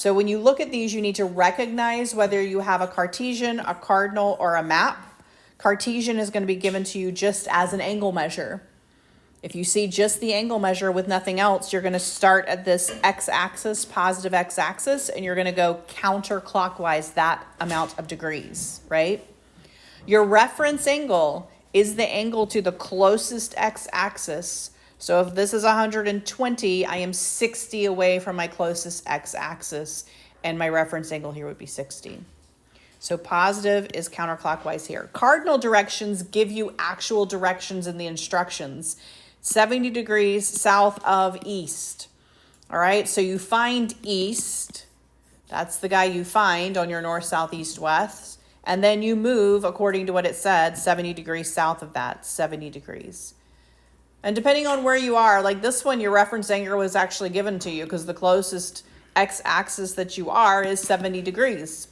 So when you look at these, you need to recognize whether you have a Cartesian, a cardinal, or a map. Cartesian is going to be given to you just as an angle measure. If you see just the angle measure with nothing else, you're going to start at this x-axis, positive x-axis, and you're going to go counterclockwise that amount of degrees, right? Your reference angle is the angle to the closest x-axis. So if this is 120, I am 60 away from my closest x-axis, and my reference angle here would be 60. So positive is counterclockwise here. Cardinal directions give you actual directions in the instructions. 70 degrees south of east. All right, so you find east. That's the guy you find on your north, south, east, west. And then you move, according to what it said, 70 degrees south of that, 70 degrees. And depending on where you are, like this one, your reference angle was actually given to you because the closest x-axis that you are is 70 degrees.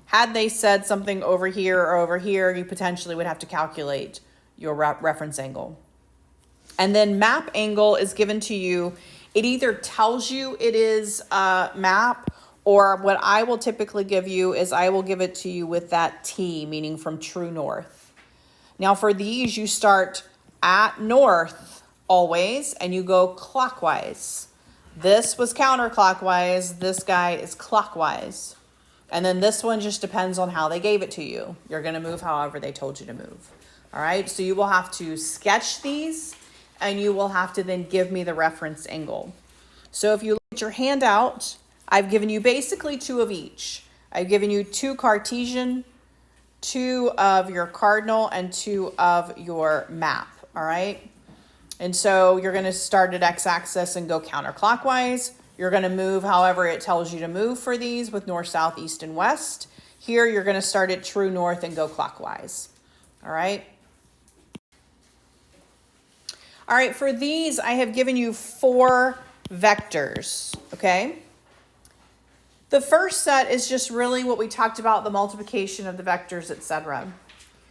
Had they said something over here or over here, you potentially would have to calculate your reference angle. And then map angle is given to you. It either tells you it is a map, or what I will typically give you is I will give it to you with that T, meaning from true north. Now for these, you start at north always, and you go clockwise. This was counterclockwise. This guy is clockwise. And then this one just depends on how they gave it to you. You're going to move however they told you to move. All right, so you will have to sketch these, and you will have to then give me the reference angle. So if you look at your handout, I've given you basically two of each. I've given you two Cartesian, two of your cardinal, and two of your map, all right? And so you're going to start at x-axis and go counterclockwise. You're going to move however it tells you to move for these with north, south, east, and west. Here you're going to start at true north and go clockwise, all right? All right, for these, I have given you 4 vectors, okay? The first set is just really what we talked about, the multiplication of the vectors, etc.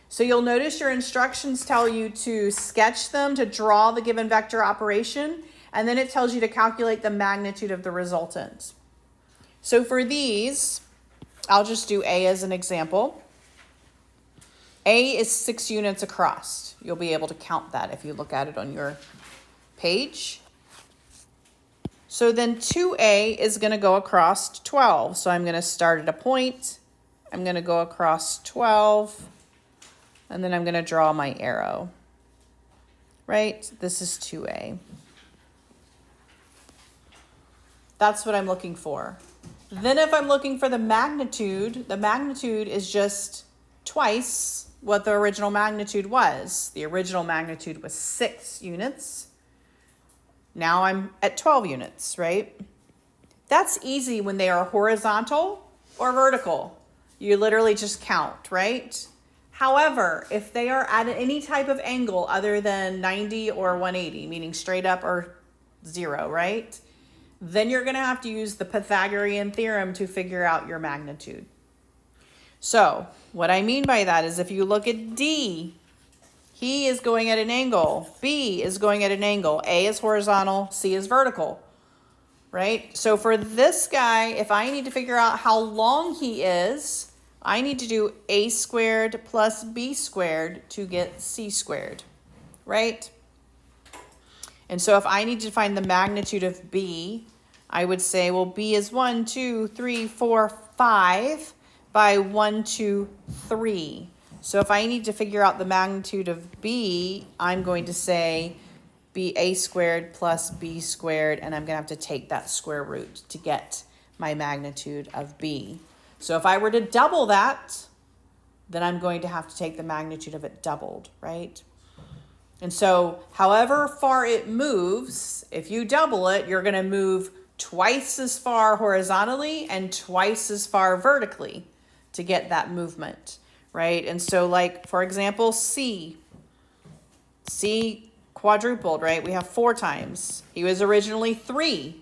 So you'll notice your instructions tell you to sketch them, to draw the given vector operation, and then it tells you to calculate the magnitude of the resultant. So for these, I'll just do A as an example. A is 6 units across. You'll be able to count that if you look at it on your page. So then 2A is going to go across 12. So I'm going to start at a point. I'm going to go across 12. And then I'm going to draw my arrow. Right? This is 2A. That's what I'm looking for. Then if I'm looking for the magnitude is just twice what the original magnitude was. The original magnitude was 6 units. Now I'm at 12 units, right? That's easy when they are horizontal or vertical. You literally just count, right? However, if they are at any type of angle other than 90 or 180, meaning straight up or 0, right? Then you're going to have to use the Pythagorean theorem to figure out your magnitude. So what I mean by that is if you look at D, he is going at an angle. B is going at an angle. A is horizontal. C is vertical, right? So for this guy, if I need to figure out how long he is, I need to do A squared plus B squared to get C squared, right? And so if I need to find the magnitude of B, I would say, well, B is 1, 2, 3, 4, 5 by 1, 2, 3. So if I need to figure out the magnitude of B, I'm going to say A squared plus B squared, and I'm going to have to take that square root to get my magnitude of B. So if I were to double that, then I'm going to have to take the magnitude of it doubled, right? And so however far it moves, if you double it, you're going to move twice as far horizontally and twice as far vertically to get that movement, right? And so like, for example, C quadrupled, right? We have 4 times. He was originally 3.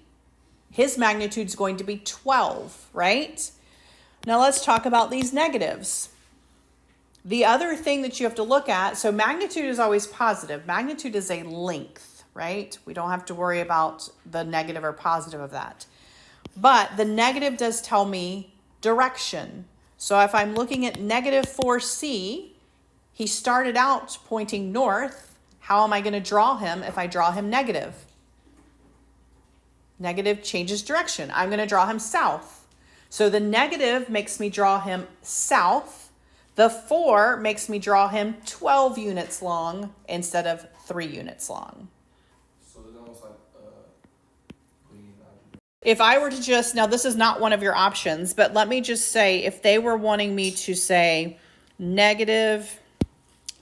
His magnitude is going to be 12, right? Now let's talk about these negatives. The other thing that you have to look at, so magnitude is always positive. Magnitude is a length, right? We don't have to worry about the negative or positive of that. But the negative does tell me direction. So if I'm looking at negative 4C, he started out pointing north. How am I going to draw him if I draw him negative? Negative changes direction. I'm going to draw him south. So the negative makes me draw him south. The 4 makes me draw him 12 units long instead of 3 units long. So it's almost like if I were to just, now this is not one of your options, but let me just say, if they were wanting me to say negative,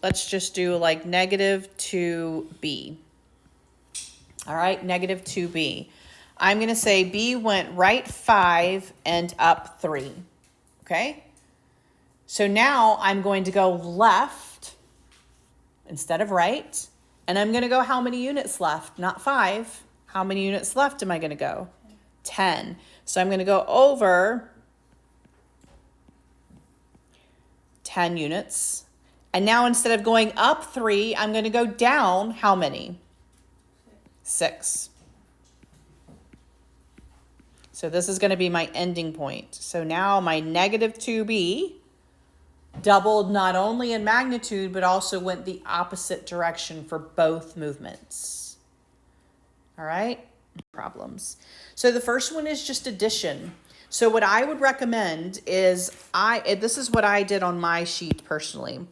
let's just do like negative 2b. All right, negative 2b. I'm going to say b went right 5 and up 3. Okay? So now I'm going to go left instead of right. And I'm going to go how many units left? Not 5. How many units left am I going to go? 10. So I'm going to go over 10 units. And now instead of going up 3, I'm going to go down how many? 6. So this is going to be my ending point. So now my negative 2b doubled not only in magnitude, but also went the opposite direction for both movements. All right? Problems. So the first one is just addition. So what I would recommend is, this is what I did on my sheet personally.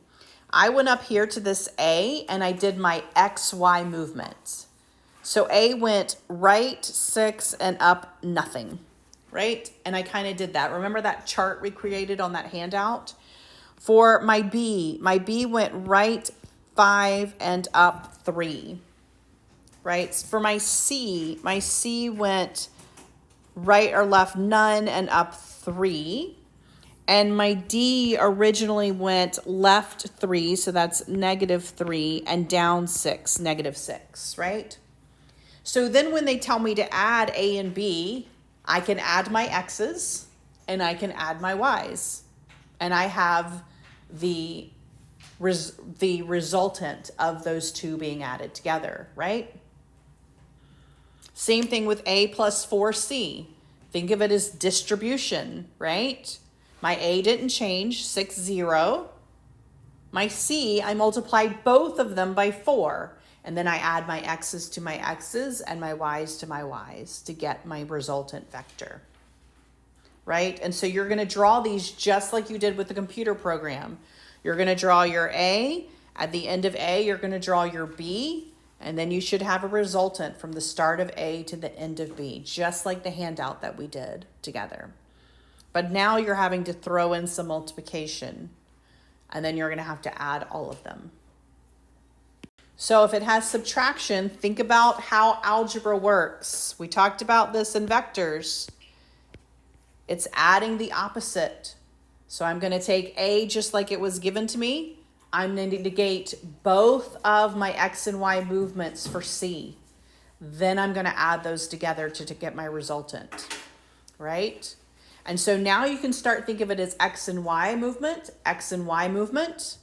I went up here to this A and I did my XY movement. So A went right 6 and up nothing, right? And I kind of did that. Remember that chart we created on that handout? For my B went right 5 and up 3. Right? For my C went right or left none and up 3. And my D originally went left 3, so that's negative 3, and down 6, negative 6, right? So then when they tell me to add A and B, I can add my X's and I can add my Y's. And I have the resultant of those two being added together, right? Same thing with A plus 4C. Think of it as distribution, right? My A didn't change, 6, 0. My C, I multiplied both of them by 4. And then I add my X's to my X's and my Y's to my Y's to get my resultant vector, right? And so you're going to draw these just like you did with the computer program. You're going to draw your A. At the end of A, you're going to draw your B. And then you should have a resultant from the start of A to the end of B, just like the handout that we did together. But now you're having to throw in some multiplication, and then you're going to have to add all of them. So if it has subtraction, think about how algebra works. We talked about this in vectors. It's adding the opposite. So I'm going to take A just like it was given to me. I'm going to negate both of my X and Y movements for C. Then I'm going to add those together to get my resultant, right? And so now you can start think of it as X and Y movement, X and Y movement.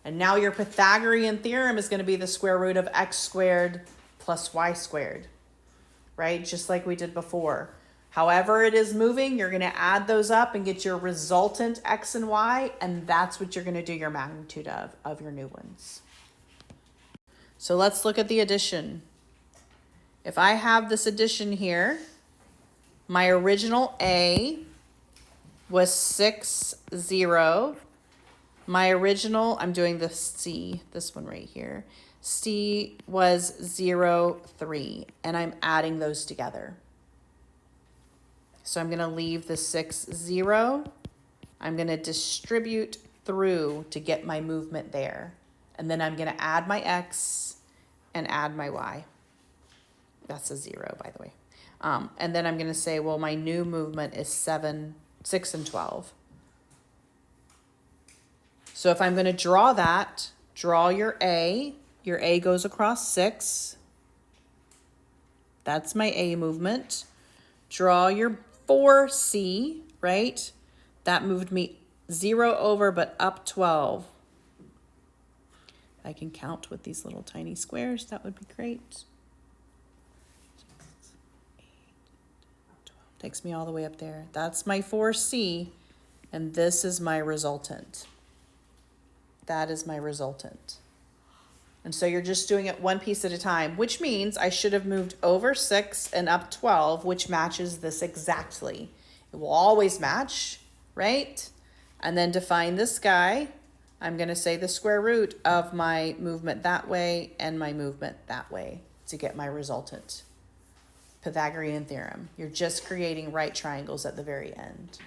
And now your Pythagorean theorem is going to be the square root of X squared plus Y squared, right? Just like we did before. However it is moving, you're going to add those up and get your resultant X and Y, and that's what you're going to do your magnitude of your new ones. So let's look at the addition. If I have this addition here, my original A was 6, 0. My original, I'm doing the C, this one right here. C was 0, 3, and I'm adding those together. So I'm going to leave the 6, 0. I'm going to distribute through to get my movement there. And then I'm going to add my X and add my Y. That's a 0, by the way. And then I'm going to say, well, my new movement is 7, 6, and 12. So if I'm going to draw that, draw your A. Your A goes across 6. That's my A movement. Draw your 4C, right? That moved me 0 over, but up 12. I can count with these little tiny squares. That would be great. 6, 8, 12. Takes me all the way up there. That's my 4C, and this is my resultant. That is my resultant. And so you're just doing it one piece at a time, which means I should have moved over 6 and up 12, which matches this exactly. It will always match, right? And then to find this guy, I'm going to say the square root of my movement that way and my movement that way to get my resultant. Pythagorean theorem. You're just creating right triangles at the very end.